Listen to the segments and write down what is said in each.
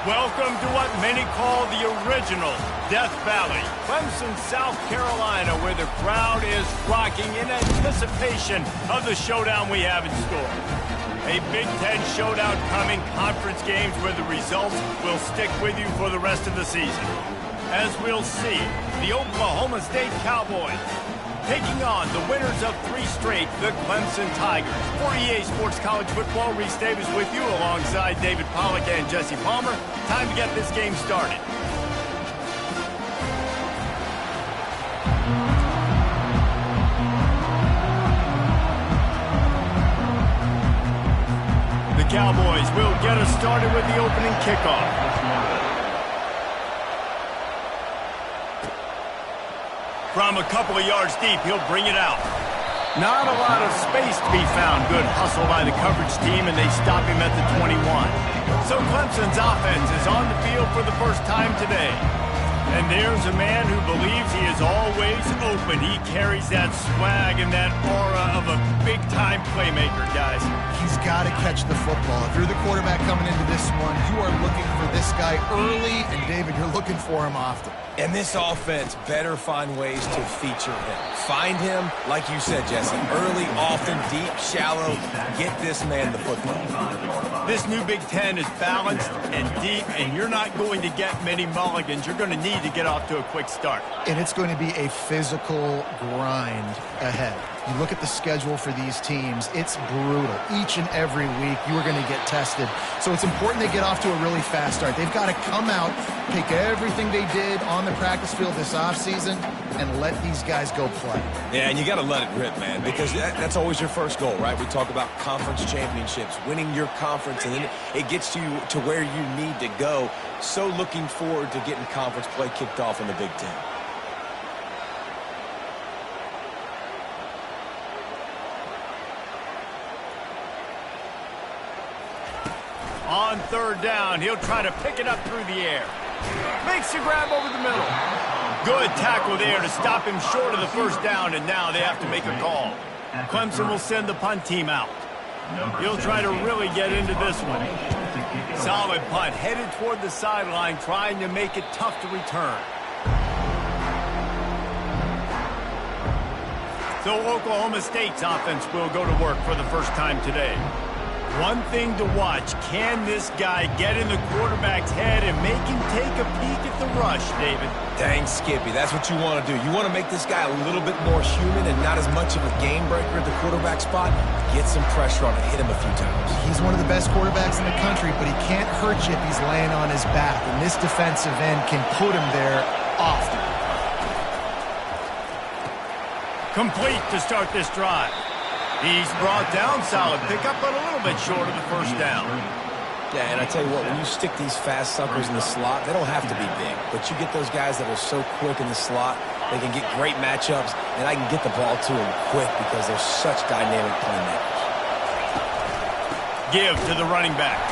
Welcome to what many call the original Death Valley, Clemson, South Carolina, where the crowd is rocking in anticipation of the showdown we have in store. A Big Ten showdown coming, conference games where the results will stick with you for the rest of the season. As we'll see, the Oklahoma State Cowboys taking on the winners of 3 straight, the Clemson Tigers. For EA Sports College Football, Reese Davis with you alongside David Pollack and Jesse Palmer. Time to get this game started. The Cowboys will get us started with the opening kickoff. From a couple of yards deep, he'll bring it out. Not a lot of space to be found. Good hustle by the coverage team, and they stop him at the 21. So Clemson's offense is on the field for the first time today. And there's a man who believes he is always open. He carries that swag and that aura of a big-time playmaker, guys. He's got to catch the football. If you're the quarterback coming into this one, you are looking for this guy early, and David, you're looking for him often. And this offense better find ways to feature him. Find him, like you said, Jesse, early, often, deep, shallow. Get this man the football. This new Big Ten is balanced and deep, and you're not going to get many mulligans. You're going to need to get off to a quick start. And it's going to be a physical grind ahead. You look at the schedule for these teams, it's brutal. Each and every week, you are going to get tested. So it's important they get off to a really fast start. They've got to come out, take everything they did on the practice field this offseason, and let these guys go play. Yeah, and you got to let it rip, man, because that's always your first goal, right? We talk about conference championships, winning your conference, and then it gets you to where you need to go. So looking forward to getting conference play kicked off in the Big Ten. On third down, he'll try to pick it up through the air. Makes the grab over the middle. Good tackle there to stop him short of the first down, and now they have to make a call. Clemson will send the punt team out. He'll try to really get into this one. Solid punt, headed toward the sideline, trying to make it tough to return. So Oklahoma State's offense will go to work for the first time today. One thing to watch, can this guy get in the quarterback's head and make him take a peek at the rush, David? Dang, Skippy, that's what you want to do. You want to make this guy a little bit more human and not as much of a game breaker at the quarterback spot. Get some pressure on him, hit him a few times. He's one of the best quarterbacks in the country, but he can't hurt you if he's laying on his back, and this defensive end can put him there often. Complete to start this drive. He's brought down, solid pickup, but a little bit short of the first down. Yeah, and I tell you what, when you stick these fast suckers in the slot, they don't have to be big. But you get those guys that are so quick in the slot, they can get great matchups, and I can get the ball to them quick because they're such dynamic playmakers. Give to the running back.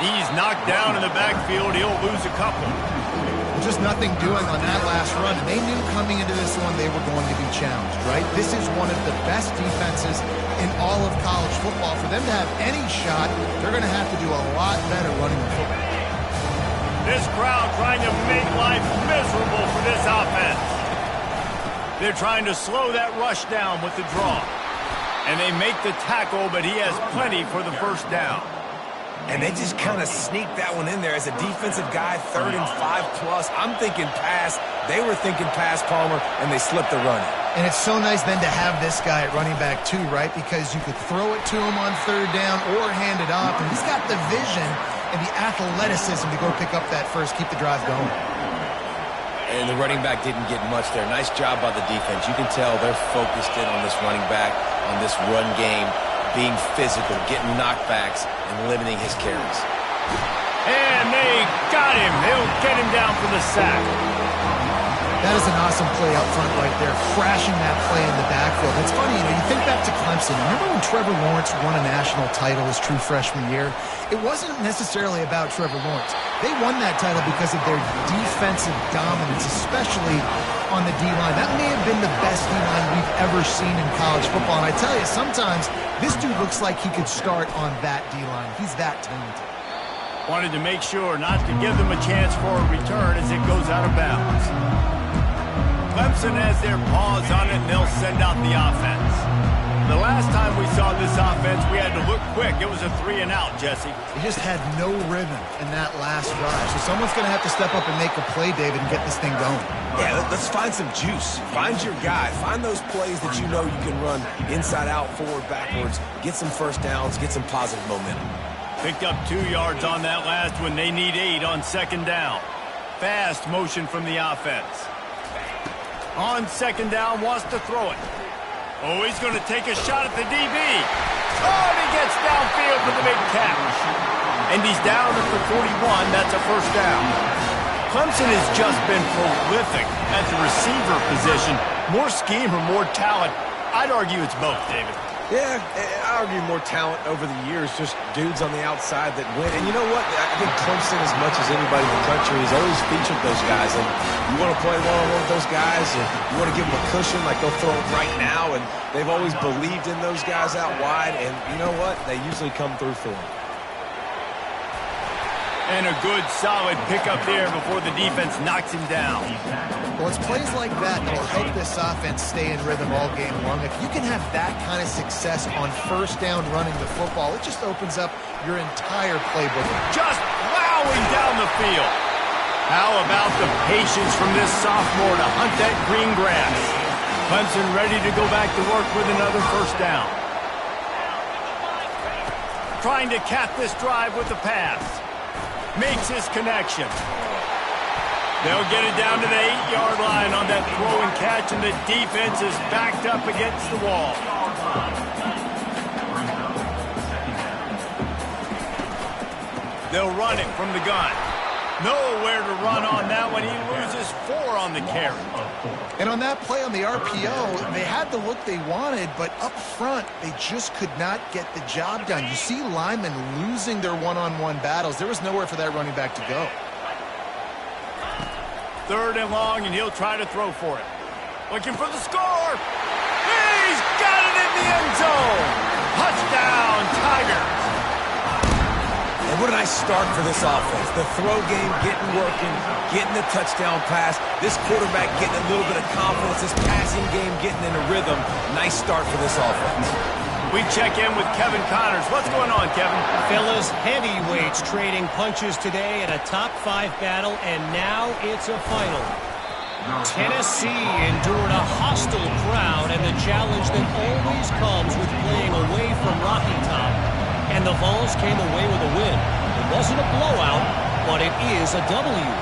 He's knocked down in the backfield. He'll lose a couple. Just nothing doing on that last run. And they knew coming into this one they were going to be challenged, right? This is one of the best defenses in all of college football. For them to have any shot, they're going to have to do a lot better running the football. This crowd trying to make life miserable for this offense. They're trying to slow that rush down with the draw. And they make the tackle, but he has plenty for the first down. And they just kind of sneaked that one in there as a defensive guy, 3rd and 5+. I'm thinking pass. They were thinking pass, Palmer, and they slipped the run. And it's so nice then to have this guy at running back too, right? Because you could throw it to him on 3rd down or hand it off. And he's got the vision and the athleticism to go pick up that first, keep the drive going. And the running back didn't get much there. Nice job by the defense. You can tell they're focused in on this running back, on this run game, being physical, getting knockbacks, and limiting his carries. And they got him. They'll get him down for the sack. That is an awesome play up front right there, crashing that play in the backfield. It's funny, you think back to Clemson. Remember when Trevor Lawrence won a national title his true freshman year? It wasn't necessarily about Trevor Lawrence. They won that title because of their defensive dominance, especially on the D-line. That may have been the best D-line we've ever seen in college football. And I tell you, sometimes this dude looks like he could start on that D-line. He's that talented. Wanted to make sure not to give them a chance for a return as it goes out of bounds. Clemson has their paws on it, and they'll send out the offense. The last time we saw this offense, we had to look quick. It was a 3-and-out, Jesse. They just had no rhythm in that last drive. So someone's going to have to step up and make a play, David, and get this thing going. Yeah, let's find some juice. Find your guy. Find those plays that you know you can run inside out, forward, backwards. Get some first downs. Get some positive momentum. Picked up 2 yards on that last one. They need 8 on second down. Fast motion from the offense. On second down, wants to throw it. Oh, he's going to take a shot at the DB. Oh, and he gets downfield for the big catch. And he's down at the 41. That's a first down. Clemson has just been prolific at the receiver position. More scheme or more talent? I'd argue it's both, David. Yeah, I argue more talent over the years, just dudes on the outside that win. And you know what? I think Clemson, as much as anybody in the country, has always featured those guys. And you want to play one-on-one with those guys, and you want to give them a cushion like they'll throw it right now. And they've always believed in those guys out wide. And you know what? They usually come through for them. And a good, solid pickup there before the defense knocks him down. Well, it's plays like that that will help this offense stay in rhythm all game long. If you can have that kind of success on first down running the football, it just opens up your entire playbook. Just plowing down the field. How about the patience from this sophomore to hunt that green grass? Clemson ready to go back to work with another first down. Trying to cap this drive with the pass. Makes his connection. They'll get it down to the 8-yard line on that throw and catch, and the defense is backed up against the wall. They'll run it from the gun. Nowhere to run on that one. He loses 4 on the carry. And on that play on the RPO, they had the look they wanted, but up front, they just could not get the job done. You see linemen losing their one-on-one battles. There was nowhere for that running back to go. 3rd and long, and he'll try to throw for it. Looking for the score. He's got it in the end zone. Touchdown, Tigers. And what a nice start for this offense. The throw game getting working, getting the touchdown pass. This quarterback getting a little bit of confidence. This passing game getting in a rhythm. Nice start for this offense. We check in with Kevin Connors. What's going on, Kevin? Fellas, heavyweights trading punches today in a top-5 battle, and now it's a final. Tennessee endured a hostile crowd and the challenge that always comes with playing away from Rocky Top. And the Vols came away with a win. It wasn't a blowout, but it is a W.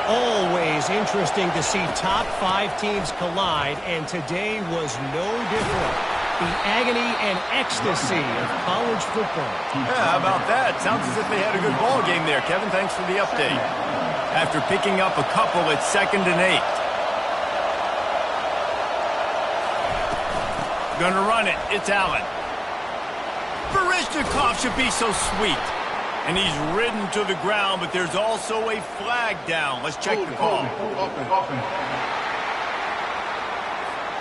Always interesting to see top 5 teams collide, and today was no different. The agony and ecstasy of college football. Yeah, how about that? Sounds as if they had a good ball game there, Kevin. Thanks for the update. After picking up a couple, it's 2nd and 8. Gonna run it. It's Allen. Barishnikov should be so sweet. And he's ridden to the ground, but there's also a flag down. Let's check the call.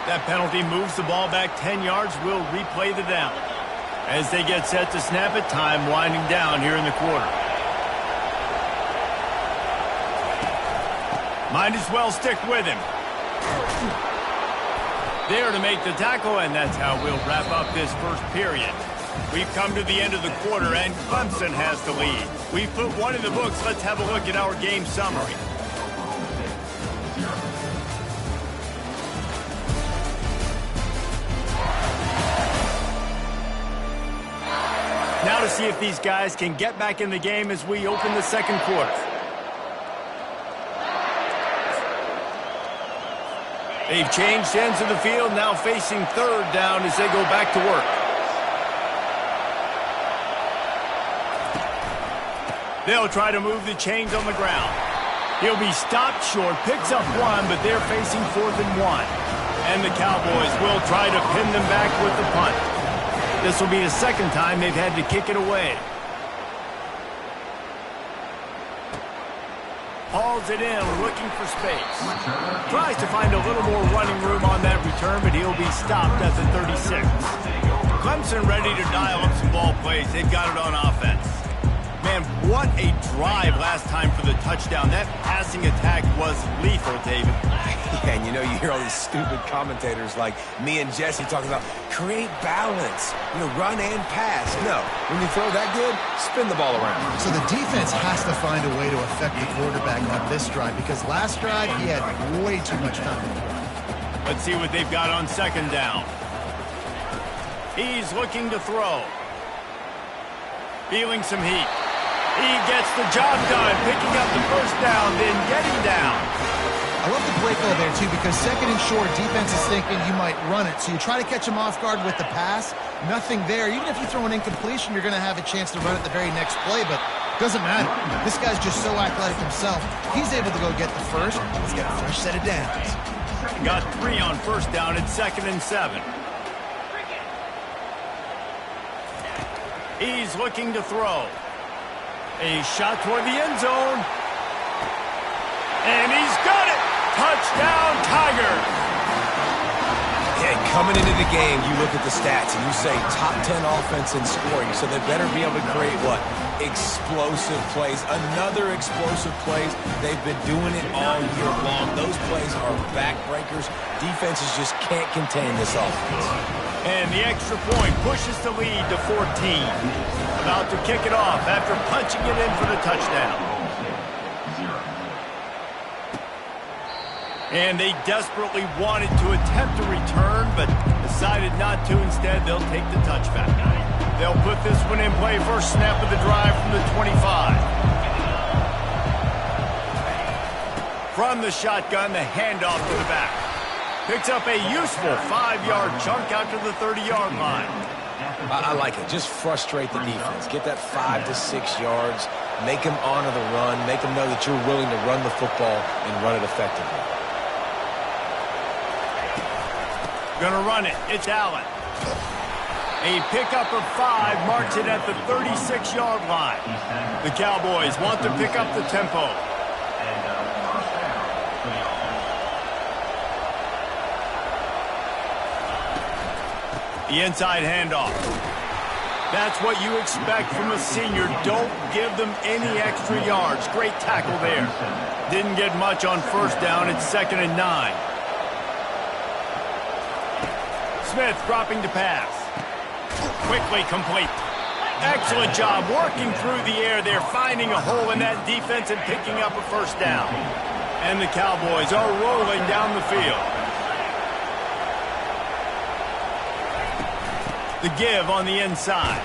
That penalty moves the ball back 10 yards. We'll replay the down. As they get set to snap it, time winding down here in the quarter. Might as well stick with him. There to make the tackle, and that's how we'll wrap up this first period. We've come to the end of the quarter, and Clemson has the lead. We've put one in the books. Let's have a look at our game summary. Now to see if these guys can get back in the game as we open the second quarter. They've changed ends of the field, now facing 3rd down as they go back to work. They'll try to move the chains on the ground. He'll be stopped short, picks up 1, but they're facing 4th and 1. And the Cowboys will try to pin them back with the punt. This will be the 2nd time they've had to kick it away. Hauls it in, looking for space. Tries to find a little more running room on that return, but he'll be stopped at the 36. Clemson ready to dial up some ball plays. They've got it on offense. Man attempt. What a drive last time for the touchdown. That passing attack was lethal, David. Yeah, and you know, you hear all these stupid commentators like me and Jesse talking about create balance, run and pass. No, when you throw that good, spin the ball around. So the defense has to find a way to affect the quarterback on this drive because last drive he had way too much time. Let's see what they've got on second down. He's looking to throw. Feeling some heat. He gets the job done, picking up the first down, then getting down. I love the play call there, too, because second and short, defense is thinking you might run it. So you try to catch him off guard with the pass. Nothing there. Even if you throw an incompletion, you're going to have a chance to run it the very next play, but it doesn't matter. This guy's just so athletic himself. He's able to go get the first. He's got a fresh set of downs. Got 3 on first down at 2nd and 7. He's looking to throw. A shot toward the end zone. And he's got it! Touchdown, Tigers! Yeah, coming into the game, you look at the stats and you say top 10 offense in scoring, so they better be able to create what? Explosive plays. Another explosive plays. They've been doing it all year long. Those plays are backbreakers. Defenses just can't contain this offense. And the extra point pushes the lead to 14. About to kick it off after punching it in for the touchdown. And they desperately wanted to attempt a return, but decided not to. Instead, they'll take the touchback. They'll put this one in play. First snap of the drive from the 25. From the shotgun, the handoff to the back. Picks up a useful 5-yard chunk out to the 30-yard line. I like it. Just frustrate the defense. Get that 5 to 6 yards. Make them honor the run. Make them know that you're willing to run the football and run it effectively. Gonna run it. It's Allen. A pickup of 5 marks it at the 36-yard line. The Cowboys want to pick up the tempo. The inside handoff. That's what you expect from a senior. Don't give them any extra yards. Great tackle there. Didn't get much on first down. It's 2nd and 9. Smith dropping to pass. Quickly complete. Excellent job working through the air there, finding a hole in that defense and picking up a first down. And the Cowboys are rolling down the field. The give on the inside.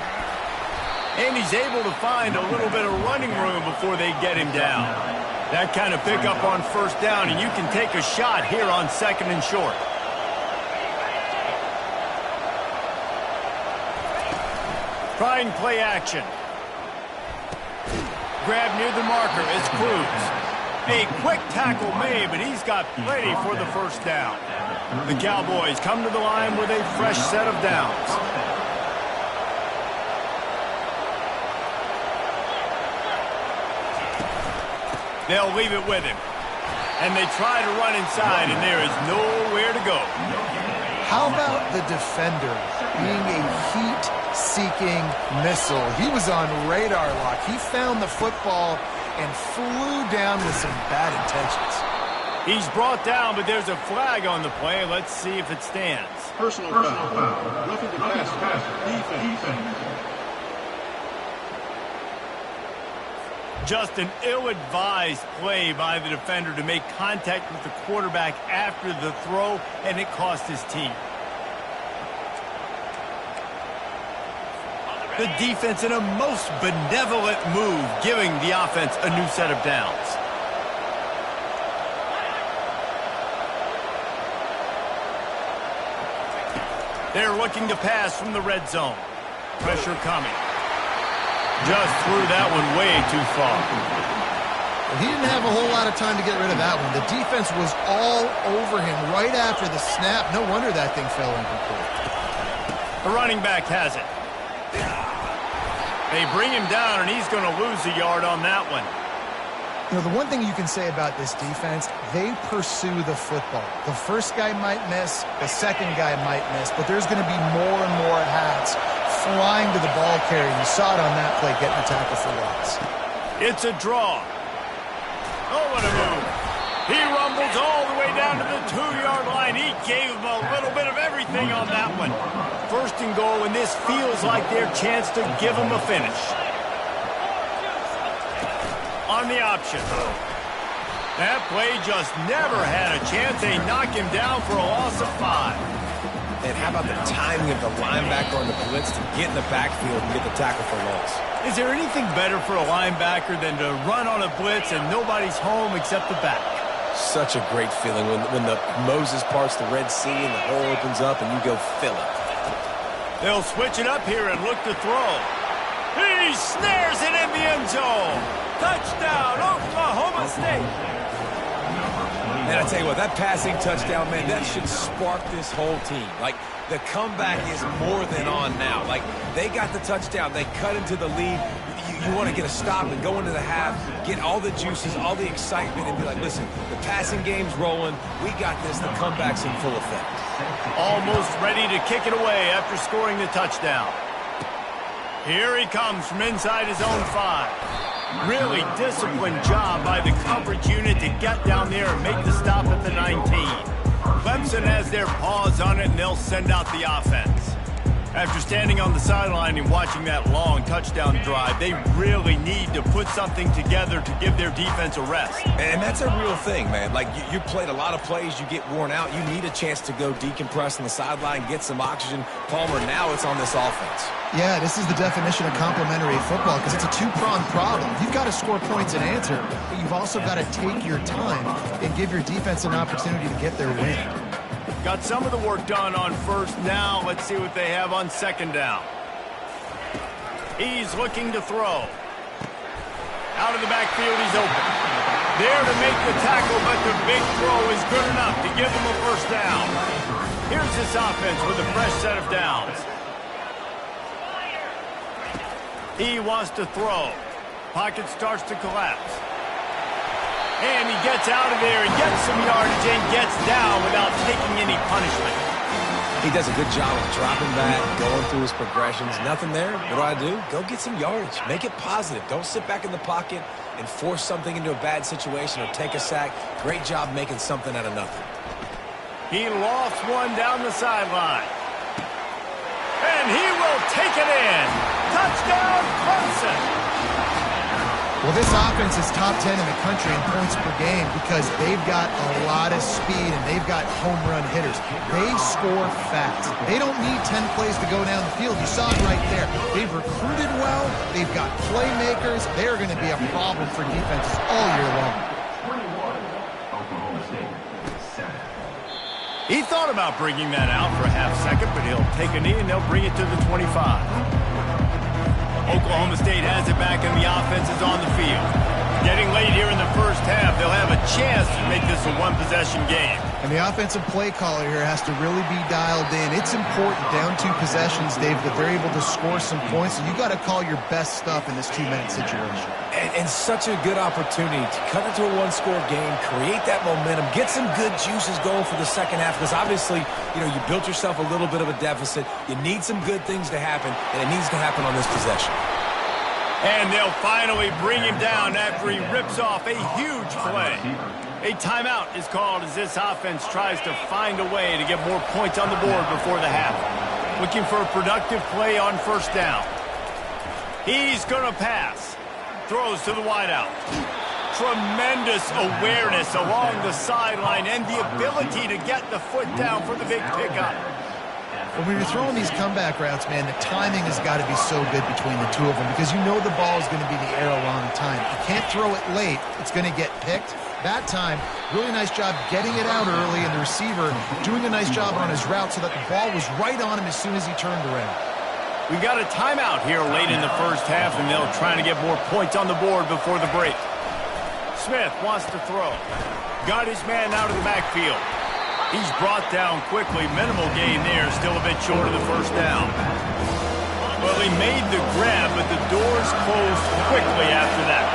And he's able to find a little bit of running room before they get him down. That kind of pickup on first down, and you can take a shot here on 2nd and short. Trying play action. Grab near the marker. It's Cruz. A quick tackle made, but he's got plenty for the first down. The Cowboys come to the line with a fresh set of downs. They'll leave it with him. And they try to run inside, and there is nowhere to go. How about the defender being a heat-seeking missile? He was on radar lock. He found the football and flew down with some bad intentions. He's brought down, but there's a flag on the play. Let's see if it stands. Personal foul. Roughing the passer. Defense. Just an ill-advised play by the defender to make contact with the quarterback after the throw, and it cost his team. The defense in a most benevolent move, giving the offense a new set of downs. They're looking to pass from the red zone. Pressure coming. Just threw that one way too far. Well, he didn't have a whole lot of time to get rid of that one. The defense was all over him right after the snap. No wonder that thing fell incomplete. The running back has it. They bring him down, and he's going to lose a yard on that one. You know, the one thing you can say about this defense, they pursue the football. The first guy might miss, the second guy might miss, but there's going to be more and more hats flying to the ball carrier. You saw it on that play, getting a tackle for loss. It's a draw. Oh, what a move. He rumbles all the way down to the 2-yard line. He gave him a little bit of everything on that one. First and goal, and this feels like their chance to give him a finish. On the option. That play just never had a chance. They knock him down for a loss of 5. And how about the timing of the linebacker on the blitz to get in the backfield and get the tackle for loss? Is there anything better for a linebacker than to run on a blitz and nobody's home except the back? Such a great feeling when the Moses parts the Red Sea and the hole opens up and you go fill it. They'll switch it up here and look to throw. He snares it in the end zone. Touchdown, Oklahoma State. And I tell you what, that passing touchdown, man, that should spark this whole team. Like, the comeback is more than on now. Like, they got the touchdown. They cut into the lead. You want to get a stop and go into the half, get all the juices, all the excitement, and be like, listen, the passing game's rolling. We got this. The comeback's in full effect. Almost ready to kick it away after scoring the touchdown. Here he comes from inside his own 5. Really disciplined job by the coverage unit to get down there and make the stop at the 19. Clemson has their paws on it, and they'll send out the offense. After standing on the sideline and watching that long touchdown drive, they really need to put something together to give their defense a rest. And that's a real thing, man. Like, you played a lot of plays, you get worn out, you need a chance to go decompress on the sideline, get some oxygen. Palmer, now it's on this offense. Yeah, this is the definition of complementary football because it's a two-pronged problem. You've got to score points and answer, but you've also got to take your time and give your defense an opportunity to get their win. Got some of the work done on first. Now let's see what they have on second down. He's looking to throw. Out of the backfield, he's open. There to make the tackle, but the big throw is good enough to give him a first down. Here's this offense with a fresh set of downs. He wants to throw. Pocket starts to collapse. And he gets out of there and gets some yardage and gets down without taking any punishment. He does a good job of dropping back, going through his progressions. Nothing there. What do? Go get some yardage. Make it positive. Don't sit back in the pocket and force something into a bad situation or take a sack. Great job making something out of nothing. He lofts one down the sideline. And he will take it in. Touchdown, Clemson. Well, this offense is top 10 in the country in points per game because they've got a lot of speed and they've got home run hitters. They score fast. They don't need 10 plays to go down the field. You saw it right there. They've recruited well. They've got playmakers. They're going to be a problem for defenses all year long. He thought about bringing that out for a half second, but he'll take a knee and they'll bring it to the 25. Oklahoma State has it back and the offense is on the field. Getting late here in the first half, they'll have a chance to make this a one-possession game. And the offensive play caller here has to really be dialed in. It's important down 2 possessions, Dave, that they're able to score some points. And you got to call your best stuff in this 2-minute situation. And such a good opportunity to cut into a one-score game, create that momentum, get some good juices going for the second half. Because obviously, you built yourself a little bit of a deficit. You need some good things to happen, and it needs to happen on this possession. And they'll finally bring him down after he rips off a huge play. A timeout is called as this offense tries to find a way to get more points on the board before the half. Looking for a productive play on first down. He's going to pass. Throws to the wideout. Tremendous awareness along the sideline and the ability to get the foot down for the big pickup. When you're throwing these comeback routes, man, the timing has got to be so good between the two of them because you know the ball is going to be in the air a long time. You can't throw it late. It's going to get picked. That time, really nice job getting it out early, and the receiver doing a nice job on his route so that the ball was right on him as soon as he turned around. We've got a timeout here late in the first half, and they'll try to get more points on the board before the break. Smith wants to throw. Got his man out of the backfield. He's brought down quickly. Minimal gain there, still a bit short of the first down. Well, he made the grab, but the doors closed quickly after that.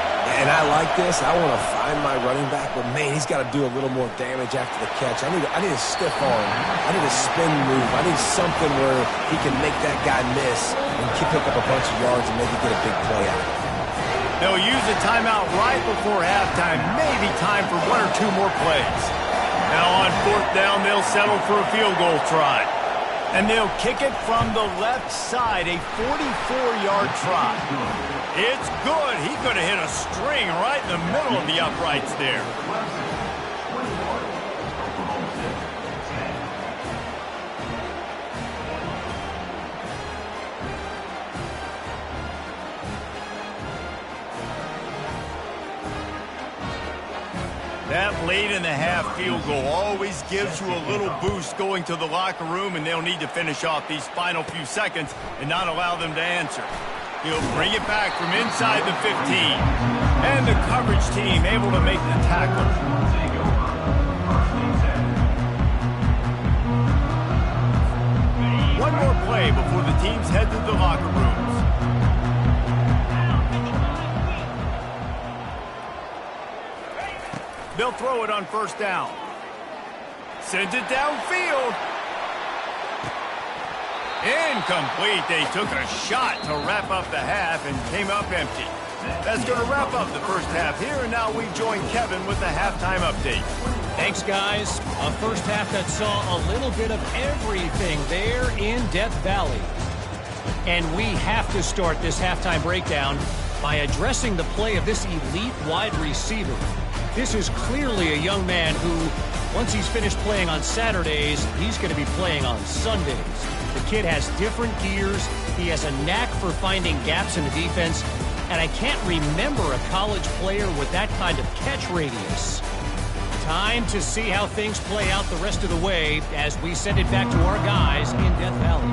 And I like this. I want to find my running back, but, man, he's got to do a little more damage after the catch. I need a stiff arm. I need a spin move. I need something where he can make that guy miss and pick up a bunch of yards and maybe get a big play out of it. They'll use a timeout right before halftime. Maybe time for 1 or 2 more plays. Now on 4th down, they'll settle for a field goal try. And they'll kick it from the left side, a 44-yard try. It's good. He could have hit a string right in the middle of the uprights there. That late-in-the-half field goal always gives you a little boost going to the locker room, and they'll need to finish off these final few seconds and not allow them to answer. He'll bring it back from inside the 15. And the coverage team able to make the tackle. One more play before the teams head to the locker rooms. They'll throw it on 1st down. Sends it downfield. Incomplete. They took a shot to wrap up the half and came up empty. That's going to wrap up the first half here, and now we join Kevin with the halftime update. Thanks, guys. A first half that saw a little bit of everything there in Death Valley. And we have to start this halftime breakdown by addressing the play of this elite wide receiver. This is clearly a young man who, once he's finished playing on Saturdays, he's going to be playing on Sundays. The kid has different gears. He has a knack for finding gaps in the defense. And I can't remember a college player with that kind of catch radius. Time to see how things play out the rest of the way as we send it back to our guys in Death Valley.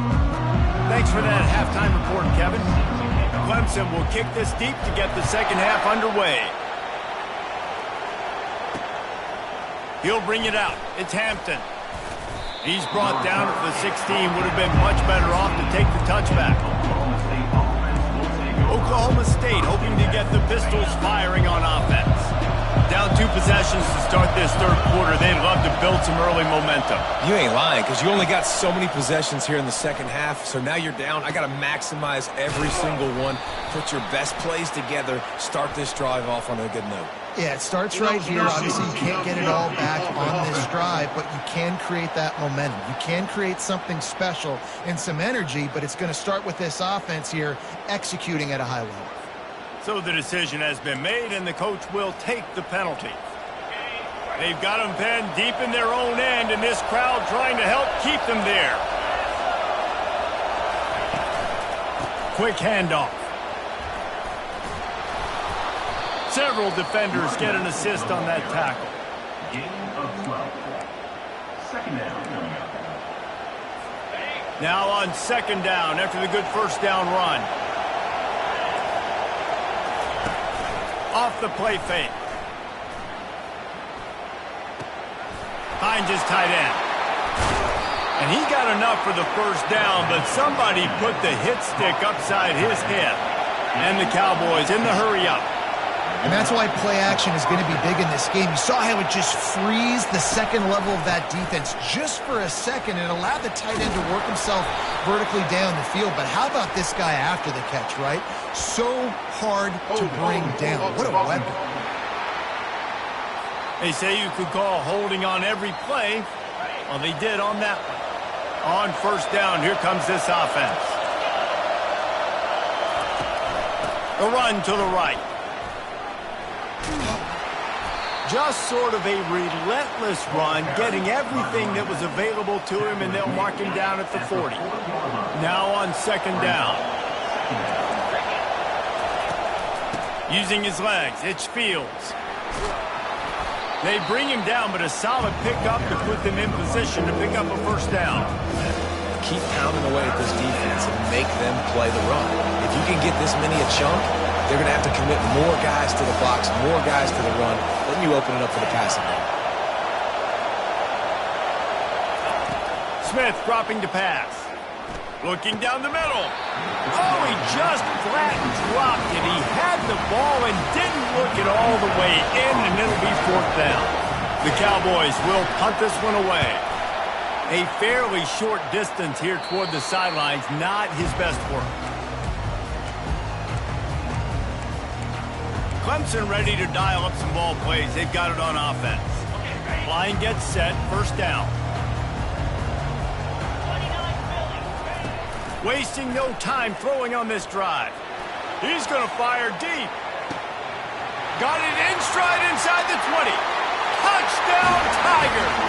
Thanks for that halftime report, Kevin. Clemson will kick this deep to get the second half underway. He'll bring it out. It's Hampton. He's brought down at the 16. Would have been much better off to take the touchback. Oklahoma State hoping to get the Pistols firing on offense. Down 2 possessions to start this third quarter. They'd love to build some early momentum. You ain't lying, because you only got so many possessions here in the second half, so now you're down. I got to maximize every single one. Put your best plays together. Start this drive off on a good note. Yeah, it starts right here. Obviously, you can't get it all back on this drive, but you can create that momentum. You can create something special and some energy, but it's going to start with this offense here executing at a high level. So the decision has been made, and the coach will take the penalty. They've got them penned deep in their own end, and this crowd trying to help keep them there. Quick handoff. Several defenders get an assist on that tackle. Gain of 12. Second down. Now on 2nd down after the good first down run. Off the play fake. Finds his tight end. And he got enough for the first down, but somebody put the hit stick upside his head. And the Cowboys in the hurry-up. And that's why play action is going to be big in this game. You saw how it just frees the second level of that defense just for a second and allowed the tight end to work himself vertically down the field. But how about this guy after the catch, right? So hard to bring down. What a weapon. They say you could call holding on every play. Well, they did on that one. On 1st down, here comes this offense. A run to the right. Just sort of a relentless run, getting everything that was available to him, and they'll mark him down at the 40. Now on 2nd down. Using his legs, it's Fields. They bring him down, but a solid pickup to put them in position to pick up a first down. Keep pounding away at this defense and make them play the run. If you can get this many a chunk, they're going to have to commit more guys to the box, more guys to the run. Then you open it up for the passing game. Smith dropping to pass. Looking down the middle. Oh, he just flat dropped it. He had the ball and didn't look it all the way in, and it'll be 4th down. The Cowboys will punt this one away. A fairly short distance here toward the sidelines, not his best work. Clemson ready to dial up some ball plays. They've got it on offense. Line gets set, 1st down. Wasting no time throwing on this drive. He's going to fire deep. Got it in stride inside the 20. Touchdown, Tigers!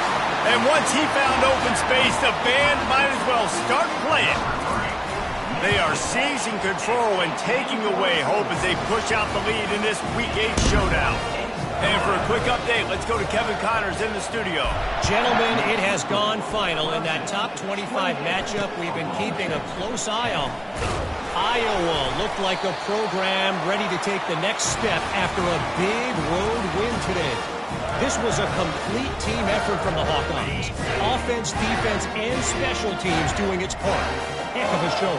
And once he found open space, the band might as well start playing. They are seizing control and taking away hope as they push out the lead in this Week 8 showdown. And for a quick update, let's go to Kevin Connors in the studio. Gentlemen, it has gone final in that top 25 matchup we've been keeping a close eye on. Iowa looked like a program ready to take the next step after a big road win today. This was a complete team effort from the Hawkeyes. Offense, defense, and special teams doing its part. Heck of a show.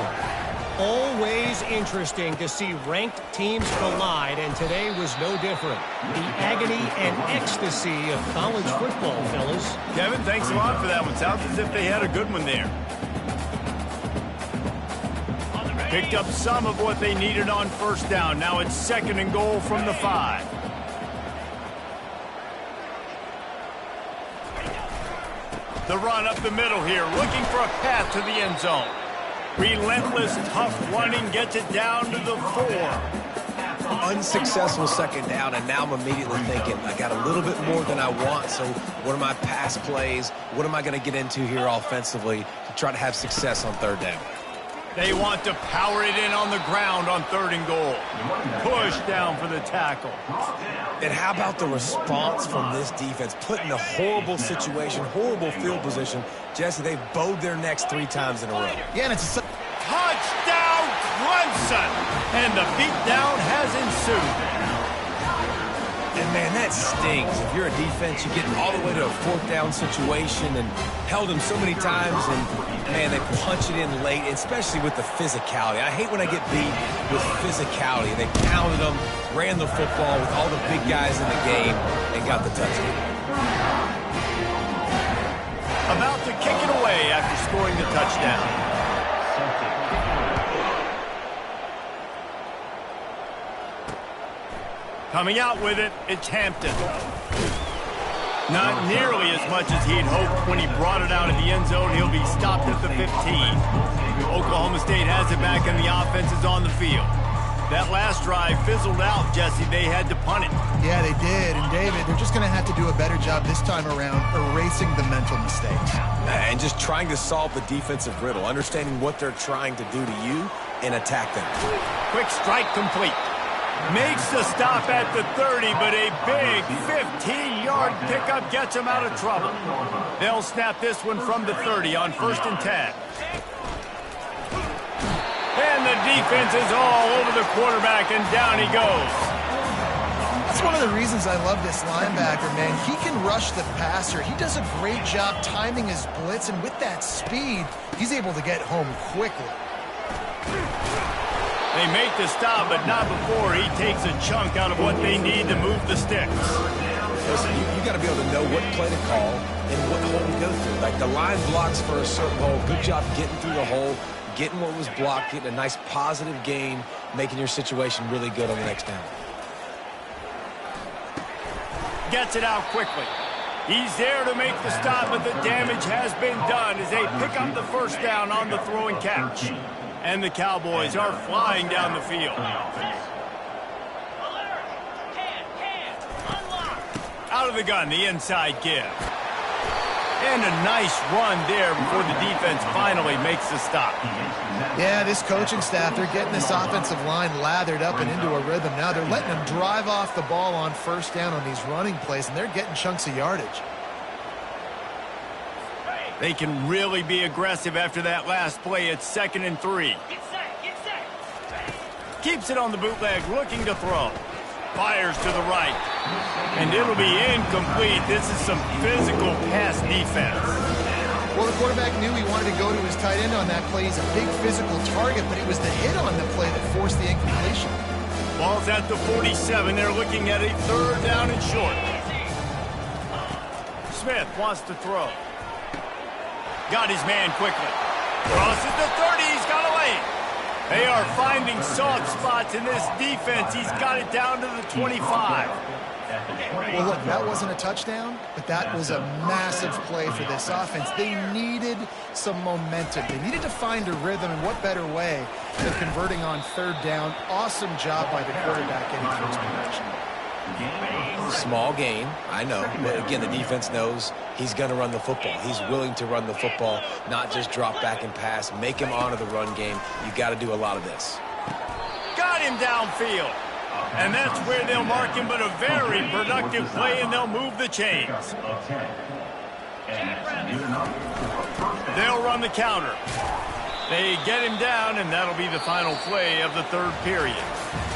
Always interesting to see ranked teams collide, and today was no different. The agony and ecstasy of college football, fellas. Kevin, thanks a lot for that one. Sounds as if they had a good one there. Picked up some of what they needed on 1st down. Now it's 2nd and goal from the 5. The run up the middle here, looking for a path to the end zone. Relentless, tough running gets it down to the 4. Unsuccessful 2nd down, and now I'm immediately thinking, I got a little bit more than I want, so what are my pass plays? What am I going to get into here offensively to try to have success on 3rd down? They want to power it in on the ground on 3rd and goal. Push down for the tackle. And how about the response from this defense? Put in a horrible situation, horrible field position. Jesse, they've bowed their necks 3 times in a row. Yeah, and it's a... Touchdown, Clemson! And the beatdown has ensued. And, man, that stings. If you're a defense, you get all the way to a 4th down situation and held them so many times, and, man, they punch it in late, especially with the physicality. I hate when I get beat with physicality. They pounded them, ran the football with all the big guys in the game, and got the touchdown. About to kick it away after scoring the touchdown. Coming out with it, it's Hampton. Not nearly as much as he'd hoped when he brought it out of the end zone. He'll be stopped at the 15. Oklahoma State has it back, and the offense is on the field. That last drive fizzled out, Jesse. They had to punt it. Yeah, they did. And, David, they're just going to have to do a better job this time around erasing the mental mistakes. And just trying to solve the defensive riddle, understanding what they're trying to do to you and attack them. Quick strike complete. Makes the stop at the 30, but a big 15-yard pickup gets him out of trouble. They'll snap this one from the 30 on 1st and 10. And the defense is all over the quarterback, and down he goes. That's one of the reasons I love this linebacker, man. He can rush the passer. He does a great job timing his blitz, and with that speed, he's able to get home quickly. They make the stop, but not before he takes a chunk out of what they need to move the sticks. Listen, you got to be able to know what play to call and what hole to go through. Like, the line blocks for a certain hole. Good job getting through the hole, getting what was blocked, getting a nice positive gain, making your situation really good on the next down. Gets it out quickly. He's there to make the stop, but the damage has been done as they pick up the 1st down on the throw and catch. And the Cowboys are flying down the field. Out of the gun, the inside give. And a nice run there before the defense finally makes the stop. Yeah, this coaching staff, they're getting this offensive line lathered up and into a rhythm. Now they're letting them drive off the ball on 1st down on these running plays, and they're getting chunks of yardage. They can really be aggressive after that last play. It's 2nd and 3. Keeps it on the bootleg, looking to throw. Fires to the right. And it'll be incomplete. This is some physical pass defense. Well, the quarterback knew he wanted to go to his tight end on that play. He's a big physical target, but it was the hit on the play that forced the incompletion. Ball's at the 47. They're looking at a 3rd down and short. Smith wants to throw. Got his man quickly. Crosses the 30. He's got a lane. They are finding soft spots in this defense. He's got it down to the 25. Well, look, that wasn't a touchdown, but that was a massive play for this offense. They needed some momentum. They needed to find a rhythm, and what better way than converting on 3rd down. Awesome job by the quarterback getting first conversion. Small gain, I know, but again, the defense knows he's going to run the football. He's willing to run the football, not just drop back and pass, make him honor the run game. You got to do a lot of this. Got him downfield. And that's where they'll mark him, but a very productive play, and they'll move the chains. They'll run the counter. They get him down, and that'll be the final play of the 3rd period.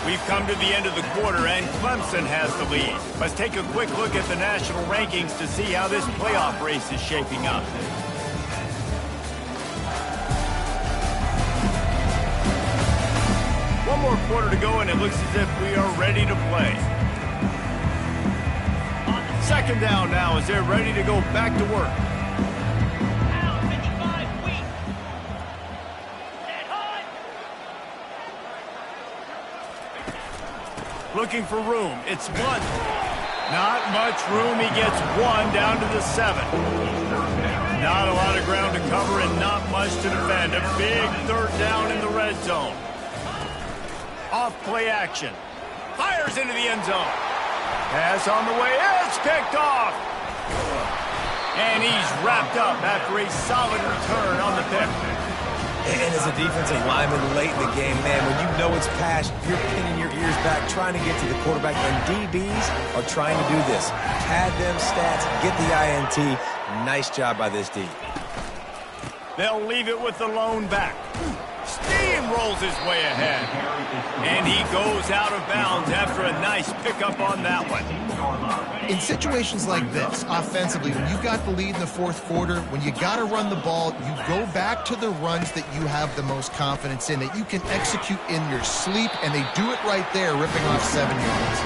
We've come to the end of the quarter, and Clemson has the lead. Let's take a quick look at the national rankings to see how this playoff race is shaping up. One more quarter to go, and it looks as if we are ready to play. 2nd down now as they're ready to go back to work. Looking for room. It's one. Not much room. He gets 1 down to the 7. Not a lot of ground to cover and not much to defend. A big 3rd down in the red zone. Off play action. Fires into the end zone. Pass on the way. It's picked off. And he's wrapped up after a solid return on the pick. And as a defensive lineman late in the game, man, when you know it's passed, you're pinning your ears back, trying to get to the quarterback. And DBs are trying to do this. Pad them stats, get the INT. Nice job by this D. They'll leave it with the lone back. Steamrolls his way ahead. And he goes out of bounds after a nice pickup on that one. In situations like this, offensively, when you've got the lead in the 4th quarter, when you got to run the ball, you go back to the runs that you have the most confidence in, that you can execute in your sleep, and they do it right there, ripping off 7 yards.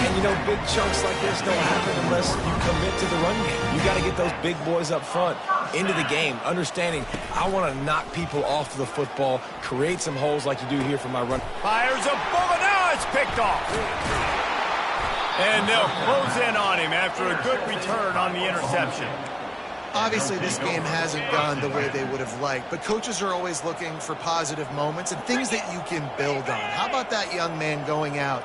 And, you know, big chunks like this don't happen unless you commit to the run game. You got to get those big boys up front into the game, understanding I want to knock people off the football, create some holes like you do here for my run. Fires a bullet. Now it's picked off. And they'll close in on him after a good return on the interception. Obviously, this game hasn't gone the way they would have liked, but coaches are always looking for positive moments and things that you can build on. How about that young man going out,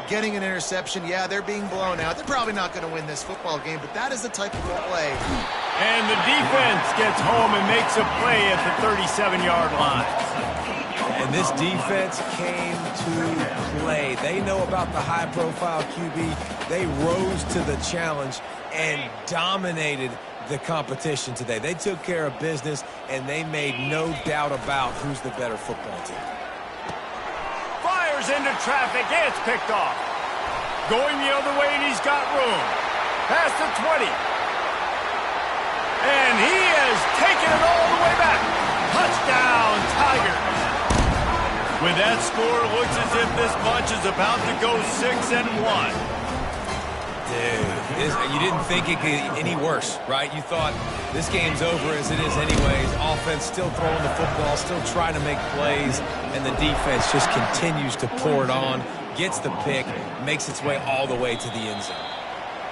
getting an interception? Yeah, they're being blown out. They're probably not going to win this football game, but that is the type of play. And the defense gets home and makes a play at the 37-yard line. And this defense came to play. They know about the high-profile QB. They rose to the challenge and dominated the competition today. They took care of business, and they made no doubt about who's the better football team. Fires into traffic. It's picked off. Going the other way, and he's got room. Past the 20. And he has taken it all the way back. Touchdown, Tigers. With that score, it looks as if this bunch is about to go 6-1. Dude, you didn't think it could get any worse, right? You thought this game's over as it is anyways. Offense still throwing the football, still trying to make plays, and the defense just continues to pour it on, gets the pick, makes its way all the way to the end zone.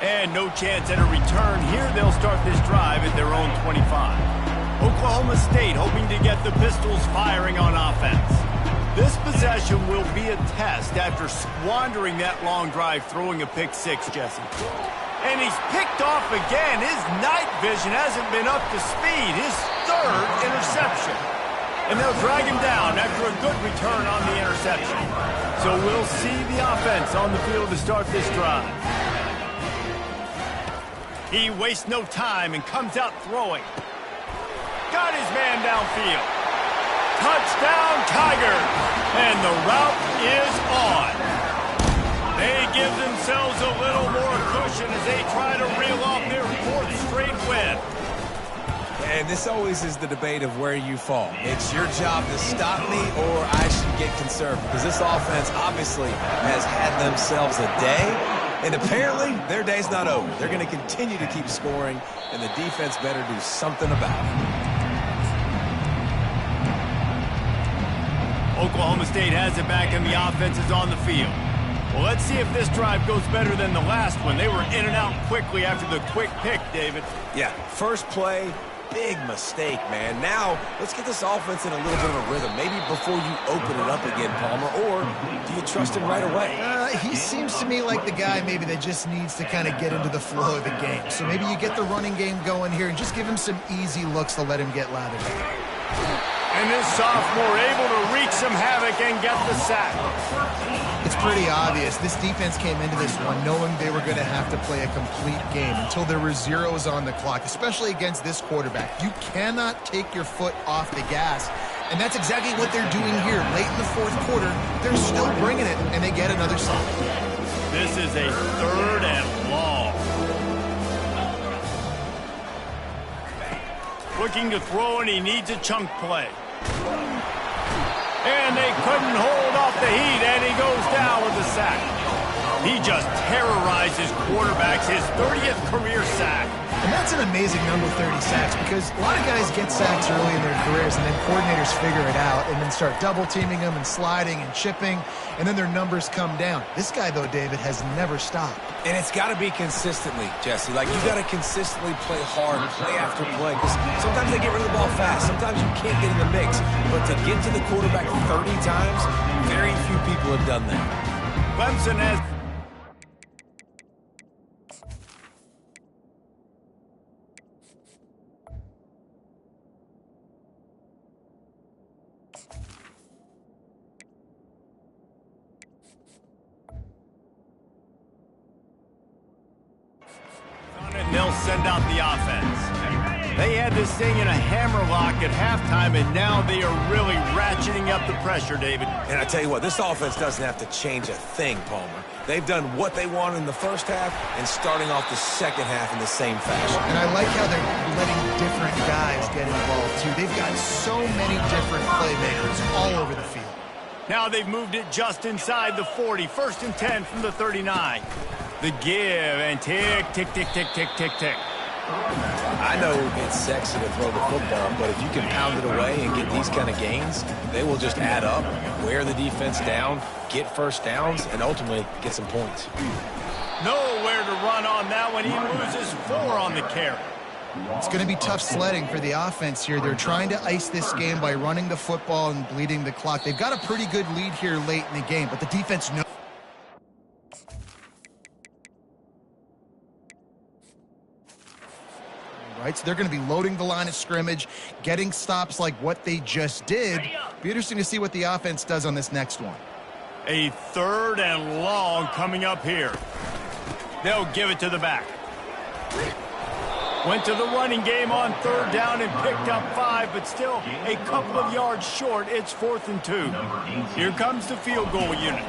And no chance at a return here. They'll start this drive at their own 25. Oklahoma State hoping to get the Pistols firing on offense. This possession will be a test after squandering that long drive, throwing a pick six, Jesse. And he's picked off again. His night vision hasn't been up to speed. His 3rd interception. And they'll drag him down after a good return on the interception. So we'll see the offense on the field to start this drive. He wastes no time and comes out throwing. Got his man downfield. Touchdown, Tigers! And the route is on. They give themselves a little more cushion as they try to reel off their 4th straight win. And this always is the debate of where you fall. It's your job to stop me or I should get conservative. Because this offense obviously has had themselves a day. And apparently their day's not over. They're going to continue to keep scoring. And the defense better do something about it. Oklahoma State has it back and the offense is on the field. Well, let's see if this drive goes better than the last one. They were in and out quickly after the quick pick, David. Yeah, first play, big mistake, man. Now, let's get this offense in a little bit of a rhythm. Maybe before you open it up again, Palmer, or do you trust him right away? He seems to me like the guy maybe that just needs to kind of get into the flow of the game. So maybe you get the running game going here and just give him some easy looks to let him get lathered up. And this sophomore able to wreak some havoc and get the sack. It's pretty obvious. This defense came into this one knowing they were going to have to play a complete game until there were zeros on the clock, especially against this quarterback. You cannot take your foot off the gas, and that's exactly what they're doing here. Late in the fourth quarter, they're still bringing it, and they get another sack. This is a 3rd and long. Looking to throw, and he needs a chunk play. And they couldn't hold off the heat, and he goes down with a sack. He just terrorizes quarterbacks, his 30th career sack. And that's an amazing number, 30 sacks, because a lot of guys get sacks early in their careers, and then coordinators figure it out and then start double-teaming them and sliding and chipping, and then their numbers come down. This guy, though, David, has never stopped. And it's got to be consistently, Jesse. Like, you got to consistently play hard, play after play, because sometimes they get rid of the ball fast. Sometimes you can't get in the mix. But to get to the quarterback 30 times, very few people have done that. Clemson has... They'll send out the offense. They had this thing in a hammerlock at halftime, and now they are really ratcheting up the pressure, David. And I tell you what, this offense doesn't have to change a thing, Palmer. They've done what they wanted in the first half and starting off the second half in the same fashion. And I like how they're letting different guys get involved, too. They've got so many different playmakers all over the field. Now they've moved it just inside the 40. 1st and 10 from the 39. The give, and tick, tick, tick, tick, tick, tick, tick. I know it's sexy to throw the football, but if you can pound it away and get these kind of gains, they will just add up, wear the defense down, get first downs, and ultimately get some points. Nowhere to run on that one. He loses 4 on the carry. It's going to be tough sledding for the offense here. They're trying to ice this game by running the football and bleeding the clock. They've got a pretty good lead here late in the game, but the defense knows. Right, so they're going to be loading the line of scrimmage, getting stops like what they just did. Be interesting to see what the offense does on this next one. A 3rd and long coming up here. They'll give it to the back. Went to the running game on 3rd down and picked up 5, but still a couple of yards short. It's 4th and 2. Here comes the field goal unit.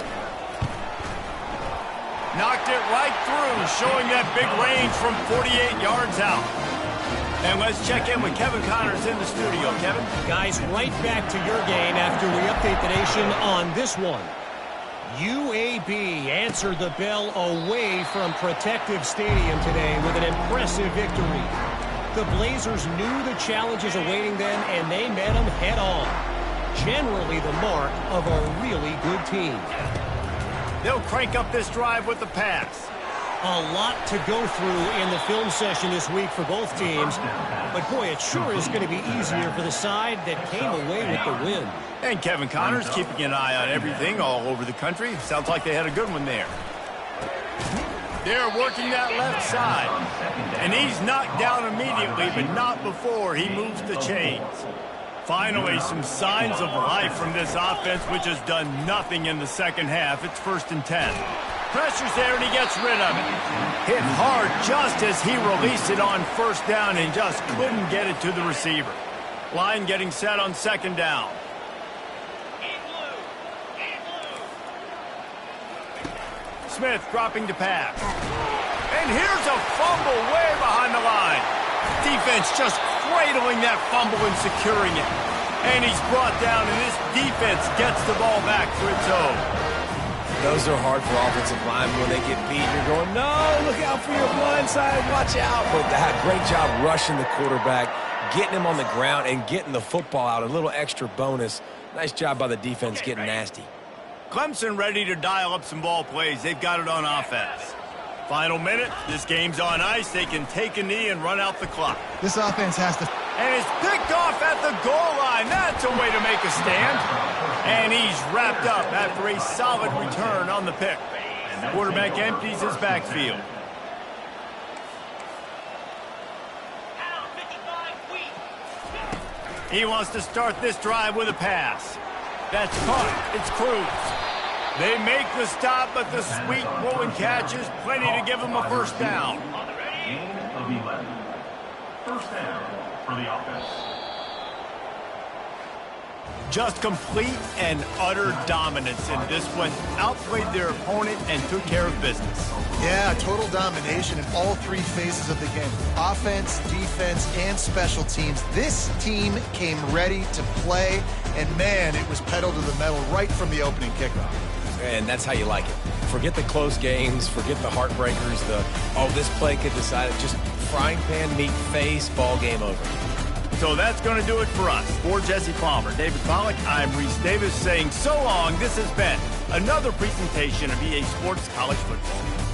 Knocked it right through, showing that big range from 48 yards out. And let's check in with Kevin Connors in the studio. Kevin? Guys, right back to your game after we update the nation on this one. UAB answered the bell away from Protective Stadium today with an impressive victory. The Blazers knew the challenges awaiting them, and they met them head on. Generally the mark of a really good team. They'll crank up this drive with the pass. A lot to go through in the film session this week for both teams. But, boy, it sure is going to be easier for the side that came away with the win. And Kevin Connors keeping an eye on everything all over the country. Sounds like they had a good one there. They're working that left side. And he's knocked down immediately, but not before he moves the chains. Finally, some signs of life from this offense, which has done nothing in the second half. It's 1st and 10. Pressure's there, and he gets rid of it. Hit hard just as he released it on 1st down and just couldn't get it to the receiver. Line getting set on 2nd down. Smith dropping to pass. And here's a fumble way behind the line. Defense just cradling that fumble and securing it. And he's brought down, and this defense gets the ball back for its own. Those are hard for offensive linemen when they get beat. You're going, no, look out for your blind side, watch out. But that great job rushing the quarterback, getting him on the ground, and getting the football out. A little extra bonus. Nice job by the defense getting nasty. Clemson ready to dial up some ball plays. They've got it on offense. Final minute. This game's on ice. They can take a knee and run out the clock. This offense has to... And it's picked off at the goal line. That's a way to make a stand. And he's wrapped up after a solid return on the pick. Quarterback empties his backfield. He wants to start this drive with a pass. That's caught. It's Cruz. They make the stop, but the sweet rolling catch is plenty to give him a first down. First down for the offense. Just complete and utter dominance in this one. Outplayed their opponent and took care of business. Yeah, total domination in all three phases of the game. Offense, defense, and special teams. This team came ready to play, and man, it was pedal to the metal right from the opening kickoff. And that's how you like it. Forget the close games, forget the heartbreakers, oh, this play could decide it. Just frying pan, meat, face, ball game over. So that's going to do it for us. For Jesse Palmer, David Pollack, I'm Reese Davis saying so long. This has been another presentation of EA Sports College Football.